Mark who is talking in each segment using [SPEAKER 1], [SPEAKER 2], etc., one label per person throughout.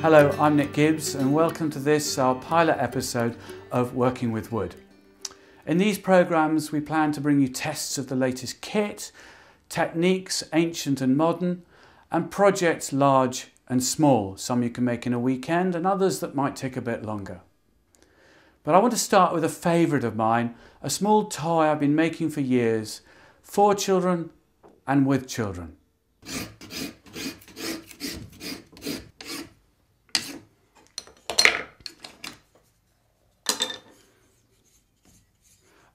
[SPEAKER 1] Hello, I'm Nick Gibbs and welcome to this, our pilot episode of Working with Wood. In these programmes we plan to bring you tests of the latest kit, techniques ancient and modern, and projects large and small. Some you can make in a weekend and others that might take a bit longer. But I want to start with a favourite of mine, a small toy I've been making for years, for children and with children.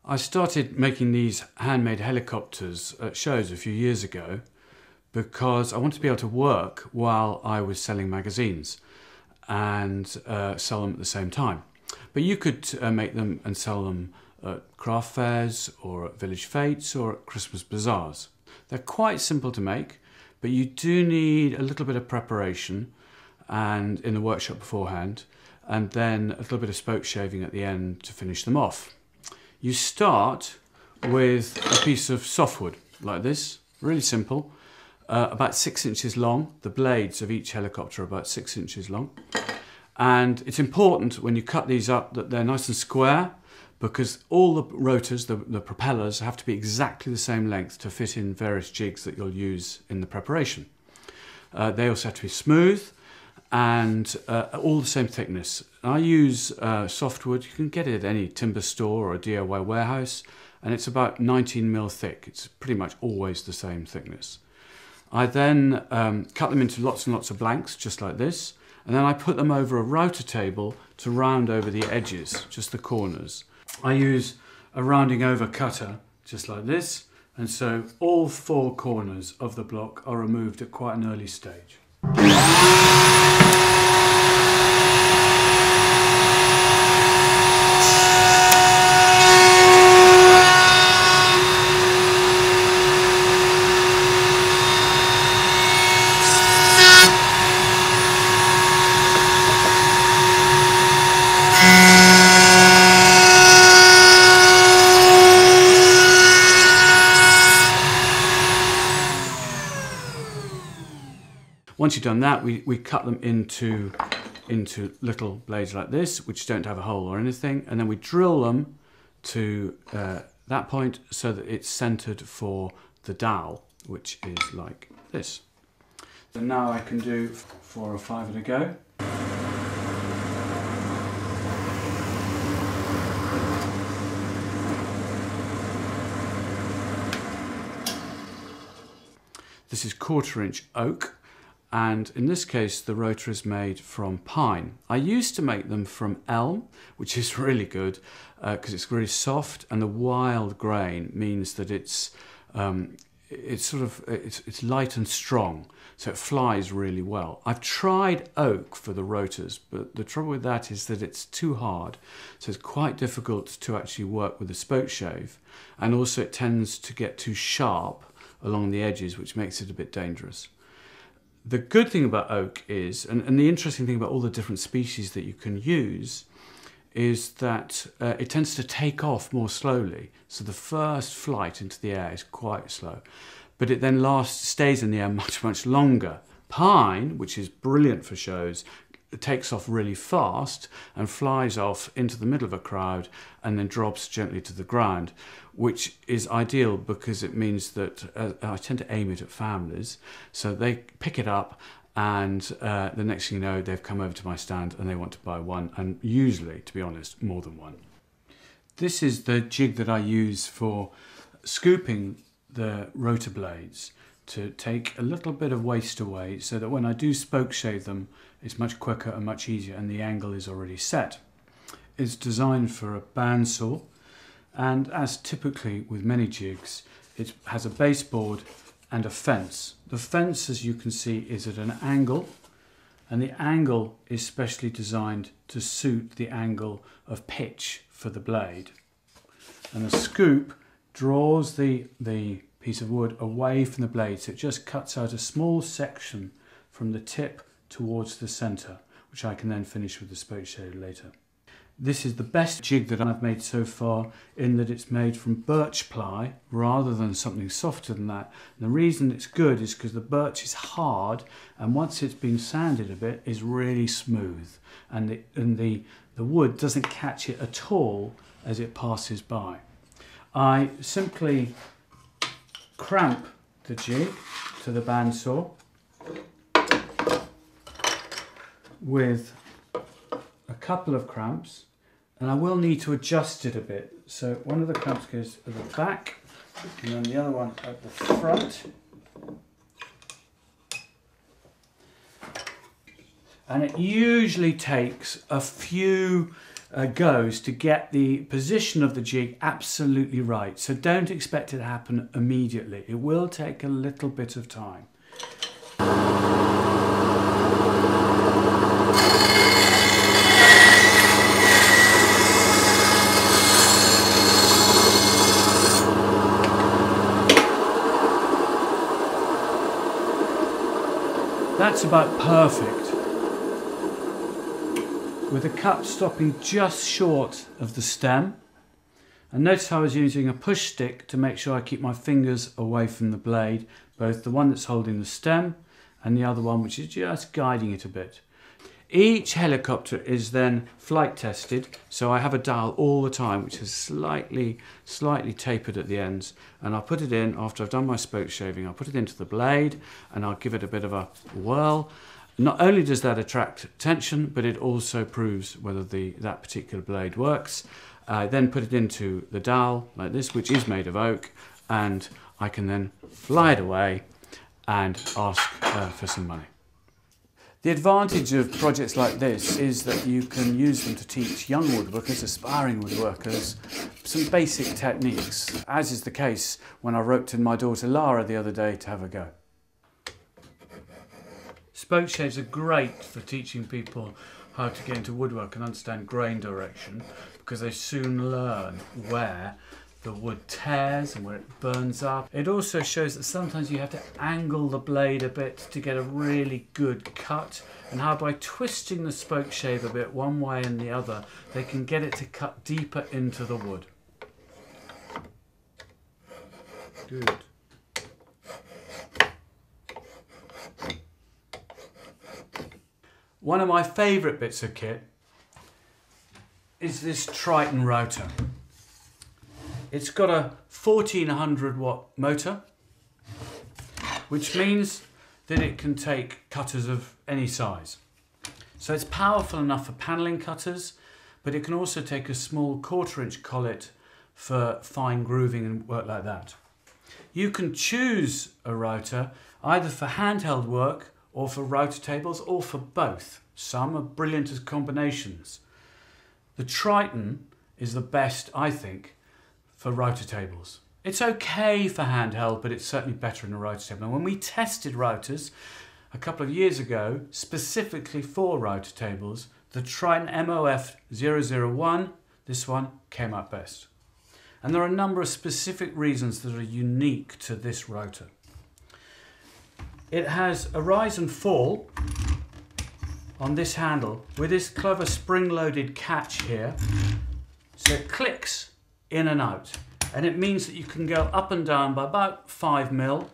[SPEAKER 1] I started making these handmade helicopters at shows a few years ago because I wanted to be able to work while I was selling magazines and sell them at the same time. But you could make them and sell them at craft fairs or at village fetes or at Christmas bazaars. They're quite simple to make, but you do need a little bit of preparation and in the workshop beforehand, and then a little bit of spoke shaving at the end to finish them off. You start with a piece of softwood like this, really simple, about 6 inches long. The blades of each helicopter are about 6 inches long. And it's important when you cut these up that they're nice and square, because all the rotors, the propellers, have to be exactly the same length to fit in various jigs that you'll use in the preparation. They also have to be smooth and all the same thickness. I use softwood. You can get it at any timber store or a DIY warehouse, and it's about 19mm thick. It's pretty much always the same thickness. I then cut them into lots and lots of blanks, just like this, and then I put them over a router table to round over the edges, just the corners. I use a rounding over cutter, just like this, and so all 4 corners of the block are removed at quite an early stage. Once you've done that, we cut them into little blades like this, which don't have a hole or anything, and then we drill them to that point so that it's centered for the dowel, which is like this. So now I can do 4 or 5 at a go. This is 1/4 inch oak. And in this case, the rotor is made from pine. I used to make them from elm, which is really good because it's really soft, and the wild grain means that it's light and strong, so it flies really well. I've tried oak for the rotors, but the trouble with that is that it's too hard, so it's quite difficult to actually work with a spoke shave, and also it tends to get too sharp along the edges, which makes it a bit dangerous. The good thing about oak is, and the interesting thing about all the different species that you can use, is that it tends to take off more slowly. So the first flight into the air is quite slow, but it then stays in the air much, much longer. Pine, which is brilliant for shows, it takes off really fast and flies off into the middle of a crowd and then drops gently to the ground, which is ideal because it means that I tend to aim it at families, so they pick it up and the next thing you know, they've come over to my stand and they want to buy one, and usually, to be honest, more than one. This is the jig that I use for scooping the rotor blades to take a little bit of waste away so that when I do spoke shave them, it's much quicker and much easier, and the angle is already set. It's designed for a bandsaw, and as typically with many jigs, it has a baseboard and a fence. The fence, as you can see, is at an angle, and the angle is specially designed to suit the angle of pitch for the blade. And the scoop draws the piece of wood away from the blade, so it just cuts out a small section from the tip towards the centre, which I can then finish with the spoke shave later. This is the best jig that I've made so far, in that it's made from birch ply rather than something softer than that. And the reason it's good is because the birch is hard, and once it's been sanded a bit, is really smooth, and the wood doesn't catch it at all as it passes by. I simply cramp the jig to the bandsaw with a couple of cramps, and I will need to adjust it a bit. So one of the cramps goes at the back and then the other one at the front. And it usually takes a few goes to get the position of the jig absolutely right. So don't expect it to happen immediately. It will take a little bit of time. That's about perfect, with the cut stopping just short of the stem. And notice how I was using a push stick to make sure I keep my fingers away from the blade, both the one that's holding the stem and the other one which is just guiding it a bit. Each helicopter is then flight tested, so I have a dial all the time which is slightly tapered at the ends, and I'll put it in after I've done my spoke shaving. I'll put it into the blade and I'll give it a bit of a whirl. Not only does that attract attention, but it also proves whether that particular blade works. I then put it into the dowel like this, which is made of oak, and I can then fly it away and ask for some money. The advantage of projects like this is that you can use them to teach young woodworkers, aspiring woodworkers, some basic techniques, as is the case when I roped in my daughter Lara the other day to have a go. Spoke shaves are great for teaching people how to get into woodwork and understand grain direction, because they soon learn where the wood tears and where it burns up. It also shows that sometimes you have to angle the blade a bit to get a really good cut, and how by twisting the spoke shave a bit one way and the other, they can get it to cut deeper into the wood. Good. One of my favourite bits of kit is this Triton router. It's got a 1400 watt motor, which means that it can take cutters of any size. So it's powerful enough for panelling cutters, but it can also take a small 1/4 inch collet for fine grooving and work like that. You can choose a router either for handheld work or for router tables, or for both. Some are brilliant as combinations. The Triton is the best, I think, for router tables. It's okay for handheld, but it's certainly better in a router table. And when we tested routers a couple of years ago, specifically for router tables, the Triton MOF 001, this one, came out best. And there are a number of specific reasons that are unique to this router. It has a rise and fall on this handle with this clever spring-loaded catch here. So it clicks in and out, and it means that you can go up and down by about 5 mil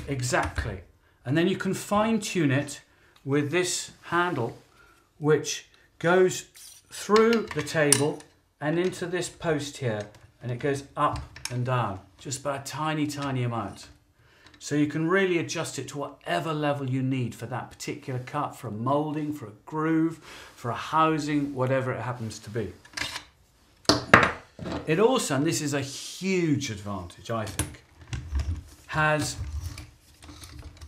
[SPEAKER 1] exactly. And then you can fine-tune it with this handle, which goes through the table and into this post here, and it goes up and down just by a tiny amount. So you can really adjust it to whatever level you need for that particular cut, for a moulding, for a groove, for a housing, whatever it happens to be. It also, and this is a huge advantage I think, has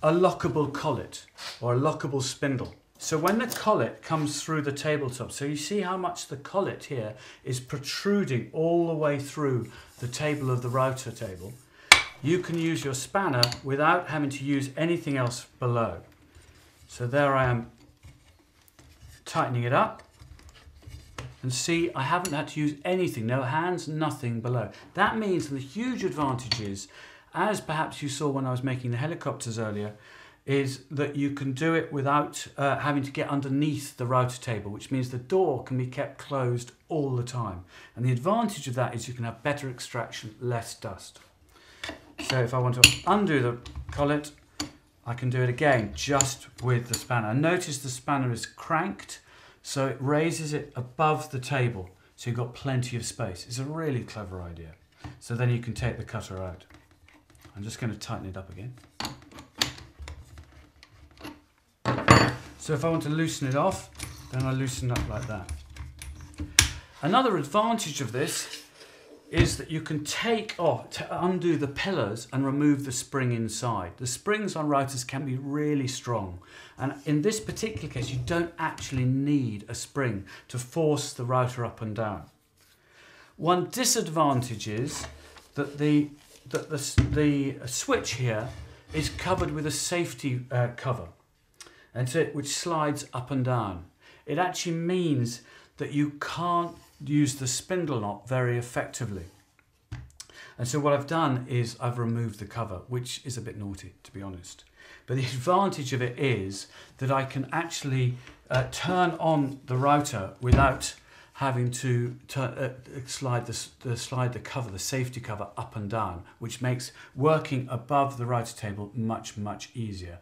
[SPEAKER 1] a lockable collet or a lockable spindle. So when the collet comes through the tabletop, so you see how much the collet here is protruding all the way through the table of the router table, you can use your spanner without having to use anything else below. So there I am tightening it up, and see I haven't had to use anything, no hands, nothing below. That means the huge advantage is, as perhaps you saw when I was making the helicopters earlier, is that you can do it without having to get underneath the router table, which means the door can be kept closed all the time. And the advantage of that is you can have better extraction, less dust. So if I want to undo the collet, I can do it again just with the spanner. And notice the spanner is cranked, so it raises it above the table, so you've got plenty of space. It's a really clever idea. So then you can take the cutter out. I'm just going to tighten it up again. So if I want to loosen it off, then I loosen up like that. Another advantage of this is that you can undo the pillars and remove the spring inside. The springs on routers can be really strong, and in this particular case you don't actually need a spring to force the router up and down. One disadvantage is that the switch here is covered with a safety cover, and so which slides up and down. It actually means that you can't use the spindle knot very effectively. And so what I've done is I've removed the cover, which is a bit naughty, to be honest. But the advantage of it is that I can actually turn on the router without having to slide the cover, the safety cover, up and down, which makes working above the router table much, much easier.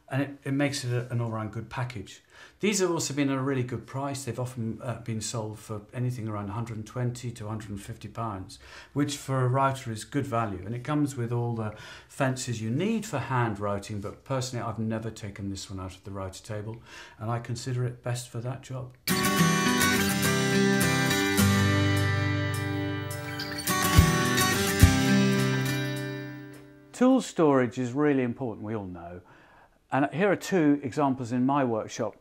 [SPEAKER 1] And it makes it an all-round good package. These have also been at a really good price. They've often been sold for anything around 120 to 150 pounds, which for a router is good value. And it comes with all the fences you need for hand routing, but personally I've never taken this one out of the router table, and I consider it best for that job. Tool storage is really important, we all know. And here are two examples in my workshop.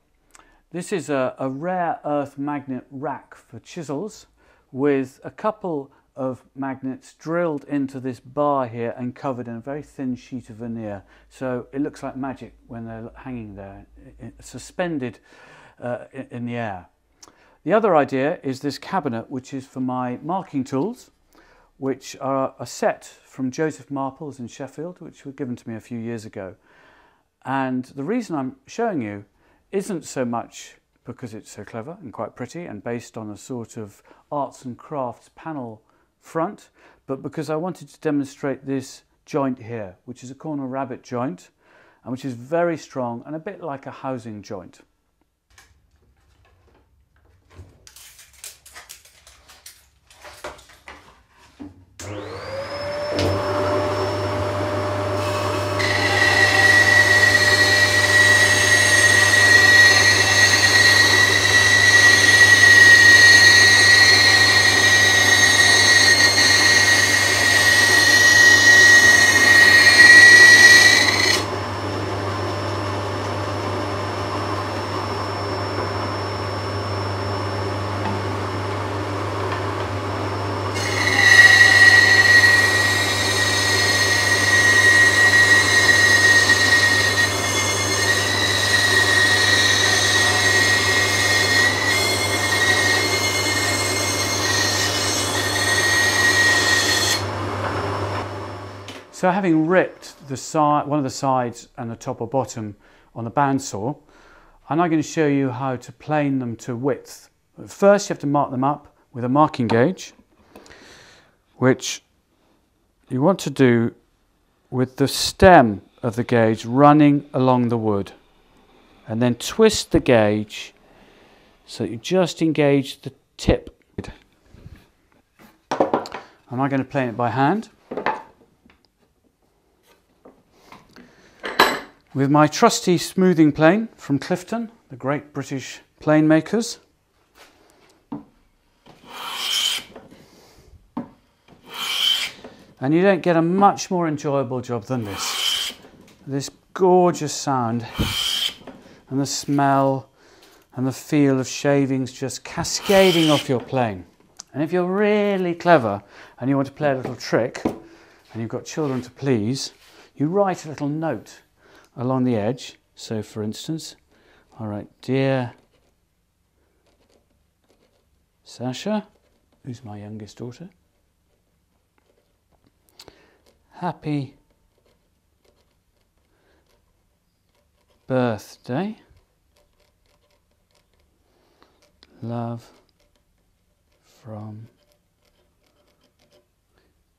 [SPEAKER 1] This is a rare earth magnet rack for chisels with a couple of magnets drilled into this bar here and covered in a very thin sheet of veneer. So it looks like magic when they're hanging there, suspended in the air. The other idea is this cabinet, which is for my marking tools, which are a set from Joseph Marples in Sheffield, which were given to me a few years ago. And the reason I'm showing you isn't so much because it's so clever and quite pretty and based on a sort of arts and crafts panel front, but because I wanted to demonstrate this joint here, which is a corner rabbet joint, and which is very strong and a bit like a housing joint. So having ripped the side, one of the sides and the top or bottom on the bandsaw, I'm now going to show you how to plane them to width. First you have to mark them up with a marking gauge, which you want to do with the stem of the gauge running along the wood, and then twist the gauge so that you just engage the tip. I'm now going to plane it by hand. With my trusty smoothing plane from Clifton, the great British plane makers. And you don't get a much more enjoyable job than this. This gorgeous sound and the smell and the feel of shavings just cascading off your plane. And if you're really clever and you want to play a little trick and you've got children to please, you write a little note along the edge. So for instance, all right, dear Sasha, who's my youngest daughter, happy birthday. Love from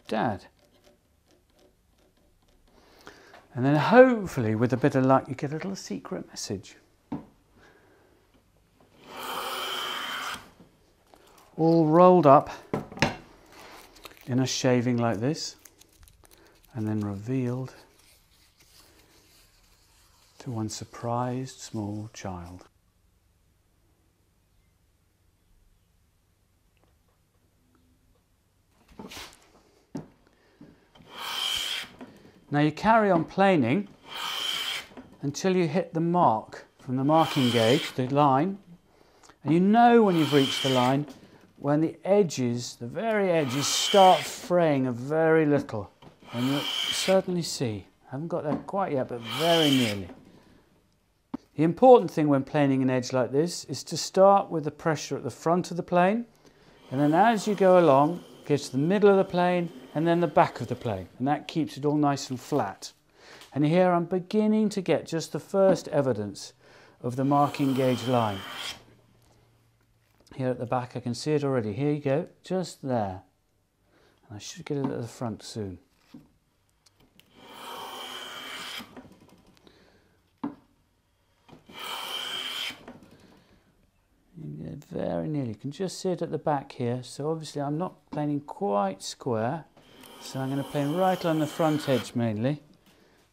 [SPEAKER 1] Dad. And then hopefully with a bit of luck you get a little secret message. All rolled up in a shaving like this and then revealed to one surprised small child. Now you carry on planing until you hit the mark from the marking gauge, the line, and you know when you've reached the line when the edges, the very edges, start fraying a very little. And you'll certainly see, I haven't got there quite yet, but very nearly. The important thing when planing an edge like this is to start with the pressure at the front of the plane, and then as you go along, get to the middle of the plane and then the back of the plane, and that keeps it all nice and flat. And here I'm beginning to get just the first evidence of the marking gauge line. Here at the back I can see it already. Here you go, just there. And I should get it at the front soon. Very nearly. You can just see it at the back here. So obviously I'm not planing quite square. So I'm going to plane right on the front edge mainly.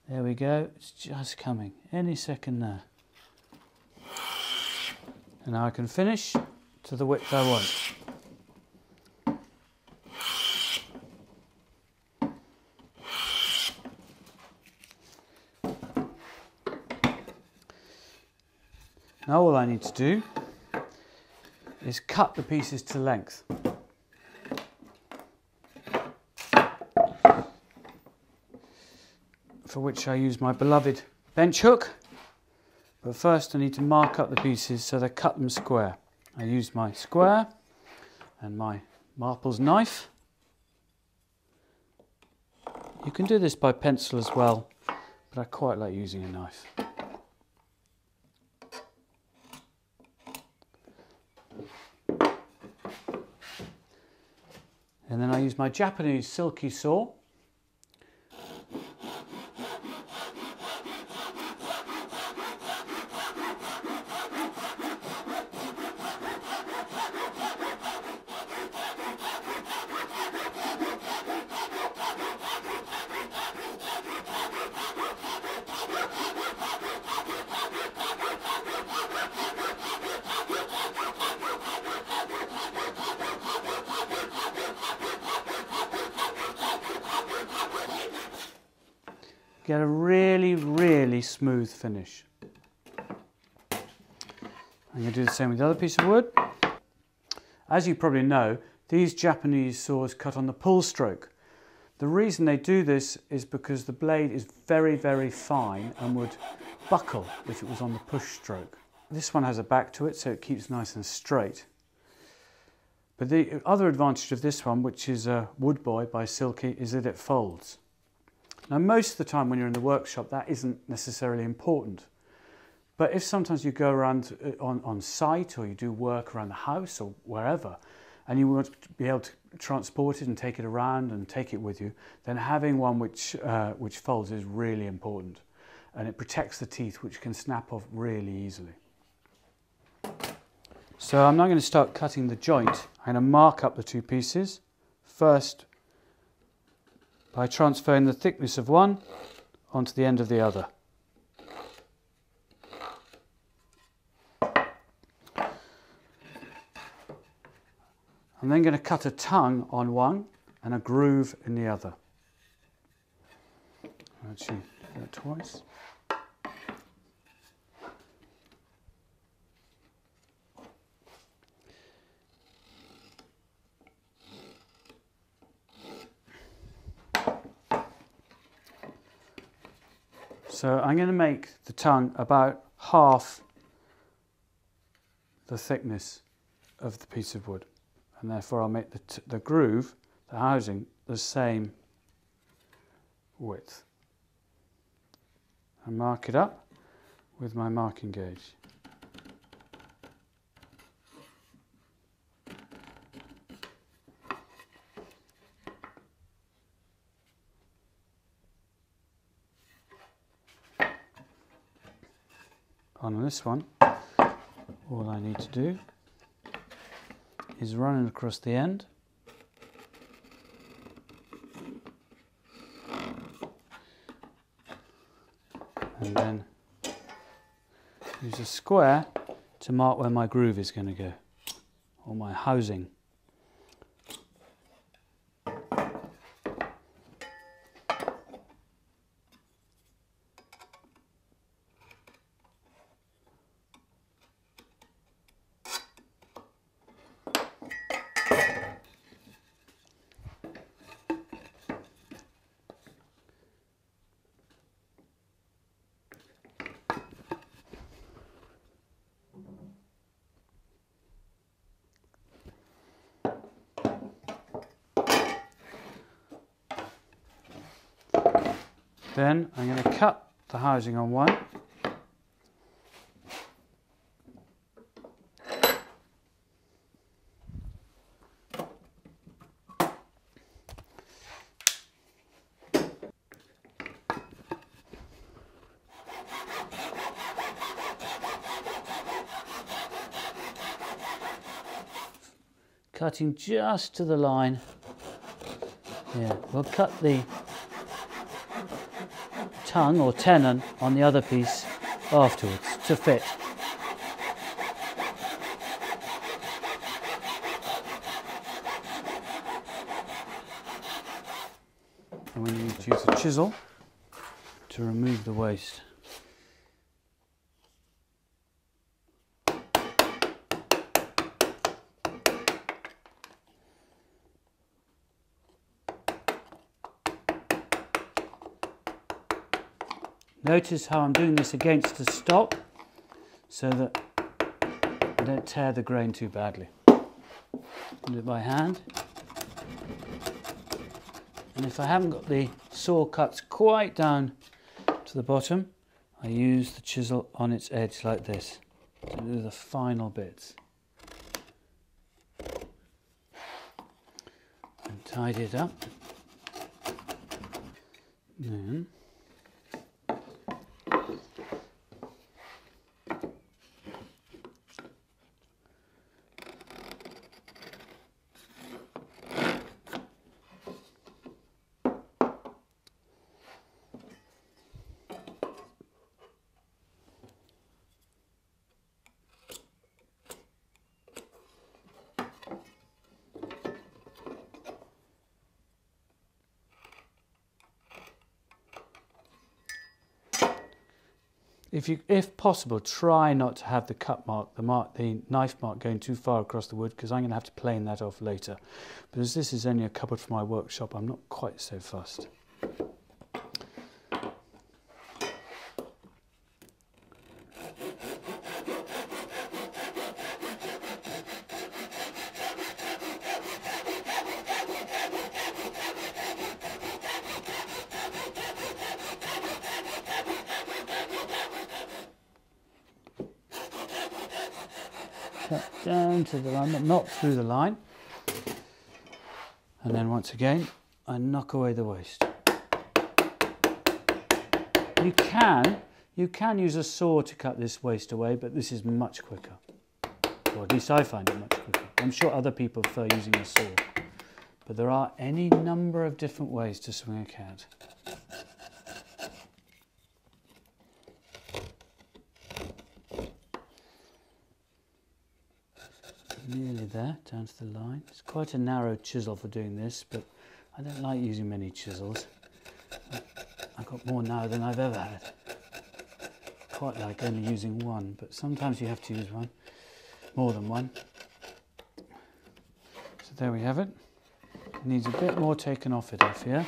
[SPEAKER 1] There we go. It's just coming. Any second now. And now I can finish to the width I want. Now all I need to do is cut the pieces to length. For which I use my beloved bench hook. But first I need to mark up the pieces so they cut them square. I use my square and my Marples knife. You can do this by pencil as well, but I quite like using a knife. And then I use my Japanese silky saw. Get a really, really smooth finish. I'm going to do the same with the other piece of wood. As you probably know, these Japanese saws cut on the pull stroke. The reason they do this is because the blade is very, very fine and would buckle if it was on the push stroke. This one has a back to it, so it keeps nice and straight. But the other advantage of this one, which is a Wood Boy by Silky, is that it folds. Now most of the time when you're in the workshop that isn't necessarily important, but if sometimes you go around on site or you do work around the house or wherever and you want to be able to transport it and take it around and take it with you, then having one which folds is really important, and it protects the teeth, which can snap off really easily. So I'm now going to start cutting the joint. I'm going to mark up the two pieces first by transferring the thickness of one onto the end of the other. I'm then going to cut a tongue on one and a groove in the other. Actually, do that twice. So I'm going to make the tongue about half the thickness of the piece of wood, and therefore I'll make the groove, the housing, the same width. And mark it up with my marking gauge. On this one, all I need to do is run it across the end, and then use a square to mark where my groove is going to go, or my housing. Then I'm going to cut the housing on one. Cutting just to the line. Yeah, we'll cut the tongue or tenon on the other piece afterwards to fit. And we need to use a chisel to remove the waste. Notice how I'm doing this against the stop so that I don't tear the grain too badly. Do it by hand. And if I haven't got the saw cuts quite down to the bottom, I use the chisel on its edge like this to do the final bits. And tidy it up. Then if possible, try not to have the cut mark, the knife mark going too far across the wood, because I'm going to have to plane that off later. But as this is only a cupboard for my workshop, I'm not quite so fussed. Cut down to the line, but not through the line. And then once again, I knock away the waste. You can use a saw to cut this waste away, but this is much quicker. Or at least I find it much quicker. I'm sure other people prefer using a saw. But there are any number of different ways to swing a cat. Nearly there, down to the line. It's quite a narrow chisel for doing this, but I don't like using many chisels. I've got more now than I've ever had. Quite like only using one, but sometimes you have to use one, more than one. So there we have it. It needs a bit more taken off here,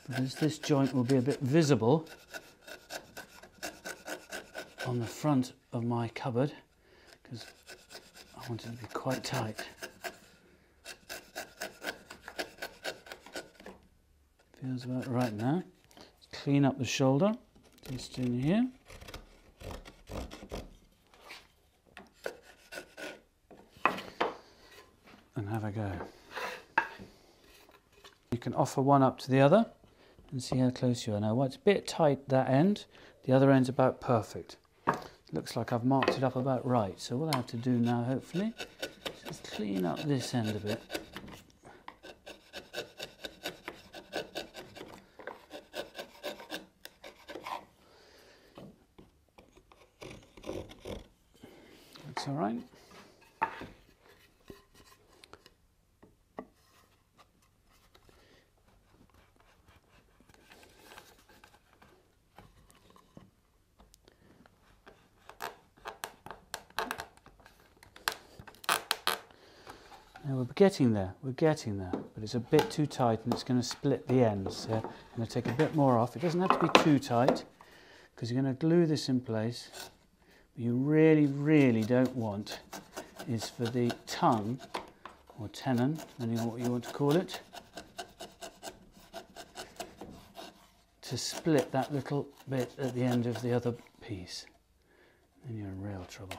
[SPEAKER 1] because this joint will be a bit visible on the front of my cupboard, because I want it to be quite tight. Feels about right now. Let's clean up the shoulder, just in here.
[SPEAKER 2] offer one up to the other and see how close you are. Now, it's a bit tight that end, the other end's about perfect. Looks like I've marked it up about right. So what I have to do now, hopefully, is just clean up this end a bit. That's all right. Now we're getting there, but it's a bit too tight and it's going to split the ends. So I'm going to take a bit more off. It doesn't have to be too tight because you're going to glue this in place. What you really, really don't want is for the tongue, or tenon, depending on what you want to call it, to split that little bit at the end of the other piece. Then you're in real trouble.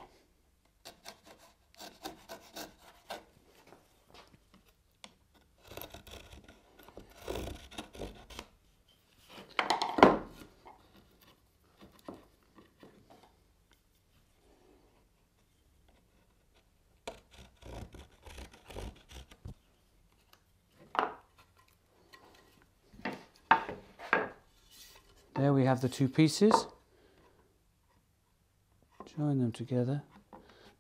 [SPEAKER 2] There we have the two pieces. Join them together.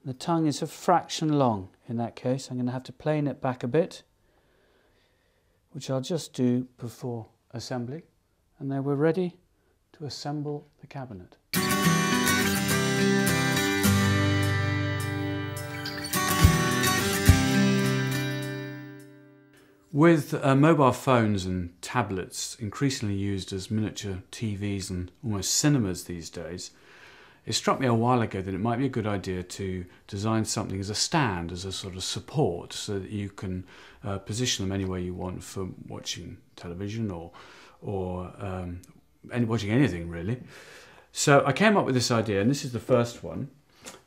[SPEAKER 2] The tongue is a fraction long in that case. I'm going to have to plane it back a bit, which I'll just do before assembly. And then we're ready to assemble the cabinet.
[SPEAKER 1] With mobile phones and tablets increasingly used as miniature TVs and almost cinemas these days, it struck me a while ago that it might be a good idea to design something as a stand, as a sort of support, so that you can position them any way you want for watching television or watching anything really. So I came up with this idea, and this is the first one,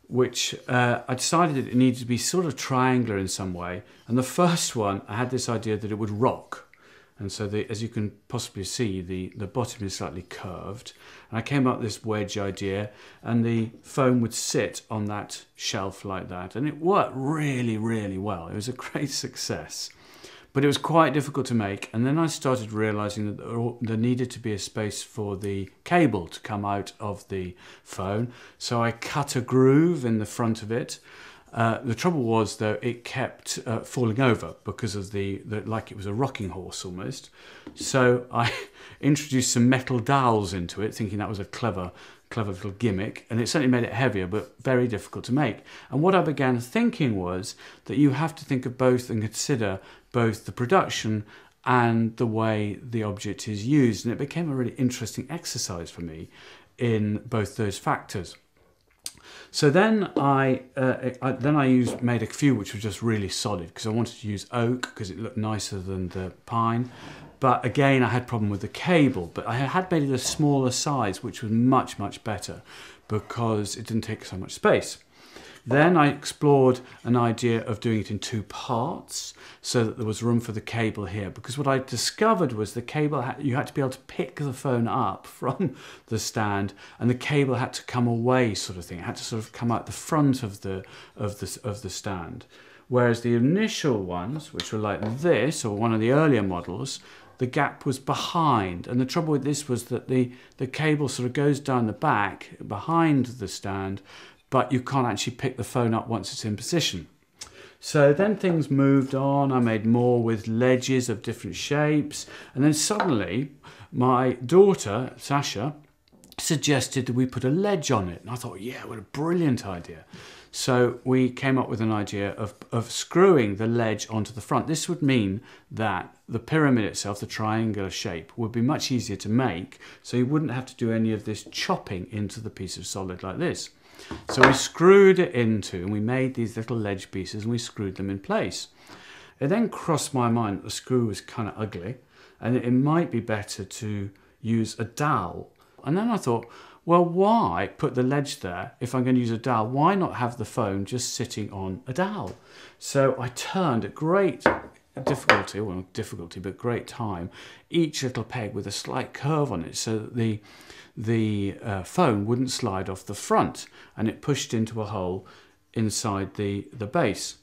[SPEAKER 1] which I decided that it needed to be sort of triangular in some way. And the first one, I had this idea that it would rock. And so as you can possibly see, the bottom is slightly curved. And I came up with this wedge idea, and the phone would sit on that shelf like that. And it worked really, really well. It was a great success. But it was quite difficult to make, and then I started realising that there needed to be a space for the cable to come out of the phone. So I cut a groove in the front of it. The trouble was, though, it kept falling over because of like it was a rocking horse almost. So I introduced some metal dowels into it, thinking that was a clever little gimmick, and it certainly made it heavier, but very difficult to make. And what I began thinking was that you have to think of both and consider both the production and the way the object is used, and it became a really interesting exercise for me in both those factors. So then I made a few which were just really solid, because I wanted to use oak because it looked nicer than the pine. But again, I had a problem with the cable, but I had made it a smaller size, which was much, much better because it didn't take so much space. Then I explored an idea of doing it in two parts so that there was room for the cable here, because what I discovered was the cable, you had to be able to pick the phone up from the stand, and the cable had to come away, sort of thing. It had to sort of come out the front of the stand. Whereas the initial ones, which were like this, or one of the earlier models, the gap was behind. And the trouble with this was that the cable sort of goes down the back behind the stand, but you can't actually pick the phone up once it's in position. So then things moved on. I made more with ledges of different shapes. And then suddenly my daughter, Sasha, suggested that we put a ledge on it. And I thought, yeah, what a brilliant idea. So we came up with an idea of screwing the ledge onto the front. This would mean that the pyramid itself, the triangular shape, would be much easier to make, so you wouldn't have to do any of this chopping into the piece of solid like this. So we screwed it into, and we made these little ledge pieces, and we screwed them in place. It then crossed my mind that the screw was kind of ugly, and it might be better to use a dowel. And then I thought, well, why put the ledge there if I'm going to use a dowel? Why not have the phone just sitting on a dowel? So I turned a great difficulty, well not difficulty, but great time, each little peg with a slight curve on it so that the phone wouldn't slide off the front and it pushed into a hole inside the base.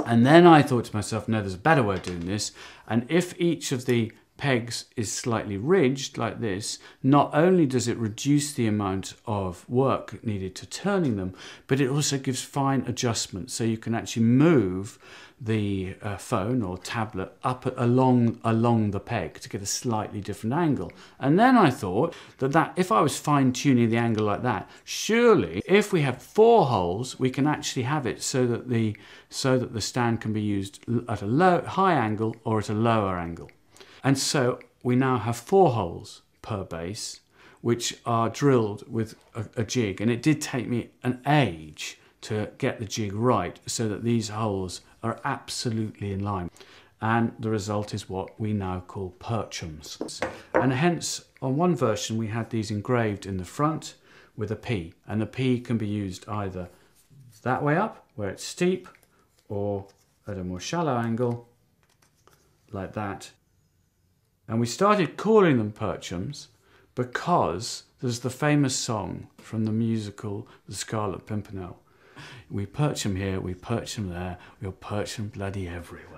[SPEAKER 1] And then I thought to myself, no, there's a better way of doing this. And if each of the pegs is slightly ridged like this, not only does it reduce the amount of work needed to turning them, but it also gives fine adjustments, so you can actually move the phone or tablet up along the peg to get a slightly different angle. And then I thought that if I was fine-tuning the angle like that, surely if we have 4 holes, we can actually have it so that the stand can be used at a high angle or at a lower angle. And so we now have 4 holes per base, which are drilled with a jig. And it did take me an age to get the jig right so that these holes are absolutely in line. And the result is what we now call perchums. And hence, on one version, we had these engraved in the front with a P. And the P can be used either that way up, where it's steep, or at a more shallow angle, like that. And we started calling them perchums because there's the famous song from the musical The Scarlet Pimpernel. We perch them here, we perch them there, we'll perch them bloody everywhere.